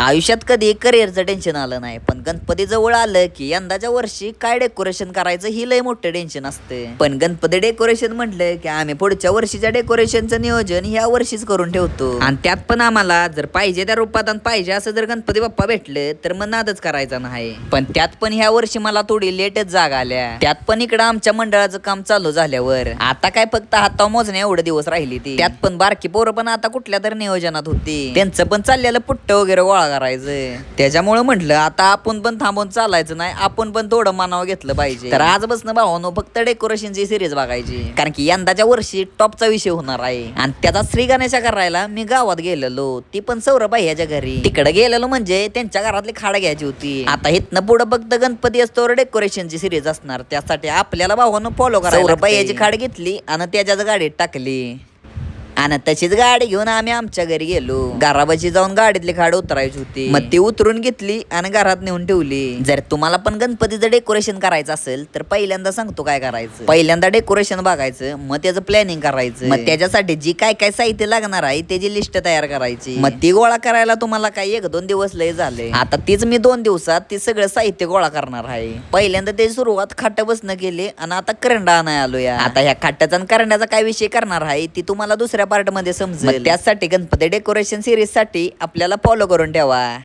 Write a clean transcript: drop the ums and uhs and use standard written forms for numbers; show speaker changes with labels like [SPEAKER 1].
[SPEAKER 1] आयुष्यात कधी करिअरचं टेन्शन आलं नाही, पण गणपती जवळ आलं की यंदाच्या वर्षी काय डेकोरेशन करायचं ही लय मोठं टेन्शन असते. पण गणपती डेकोरेशन म्हटलं की आम्ही पुढच्या वर्षीच्या डेकोरेशनचं नियोजन ह्या वर्षीच करून ठेवतो. आणि त्यात पण आम्हाला जर पाहिजे त्या रूपात पाहिजे असं जर गणपती बाप्पा भेटले तर मग नादच करायचा नाही. पण त्यात पण ह्या वर्षी मला थोडी लेटच जाग आल्या. त्यात पण इकडं आमच्या मंडळाचं काम चालू झाल्यावर आता काय फक्त हाता मोजण्या एवढे दिवस राहिली ती. त्यात पण बारकी पोरं पण आता कुठल्या तरी नियोजनात होती, त्यांचं पण चाललेलं पुट्ट वगैरे गोळा करायचंय. त्याच्यामुळे म्हटलं आता आपण पण थांबून चालायचं नाही, आपण पण थोडं मानावं घेतलं पाहिजे. तर आजपासून भावानो फक्त डेकोरेशनची सिरीज बघायची, कारण की यंदाच्या वर्षी टॉपचा विषय होणार आहे. आणि त्याचा श्री गणेशा करायला मी गावात गेलेलो, ती पण सौरभ भैयाच्या घरी. तिकडे गेलेलो म्हणजे त्यांच्या घरातली खाड घ्यायची होती. आता इथनं पुढे फक्त गणपती असतो डेकोरेशनची सिरीज असणार, त्यासाठी आपल्याला भावानो फॉलो करायला. सौरभ भैयाची खाड घेतली आणि त्याच्याच गाडीत टाकली आणि तशीच गाडी घेऊन आम्ही आमच्या घरी गेलो. घरापाशी जाऊन गाडीतली खाड उतरायची होती, मग ती उतरून घेतली आणि घरात नेऊन ठेवली. जर तुम्हाला पण गणपतीचं डेकोरेशन करायचं असेल तर पहिल्यांदा सांगतो काय करायचं. पहिल्यांदा डेकोरेशन बघायचं, मग त्याचं प्लॅनिंग करायचं. मग त्याच्यासाठी जी काय काय साहित्य लागणार आहे त्याची लिस्ट तयार करायची. मग ती गोळा करायला तुम्हाला काय 1-2 दिवस लय झाले. आता तीच मी 2 दिवसात ती सगळं साहित्य गोळा करणार आहे. पहिल्यांदा त्याची सुरुवात खाट बसणं केली आणि आता करंडा आणाय आलो या. आता ह्या खाटाचा आणि करंड्याचा काय विषय करणार आहे ती तुम्हाला दुसऱ्या पार्ट मध्ये समजेल. त्यासाठी गणपती डेकोरेशन सिरीज साठी आपल्याला फॉलो करून ठेवा.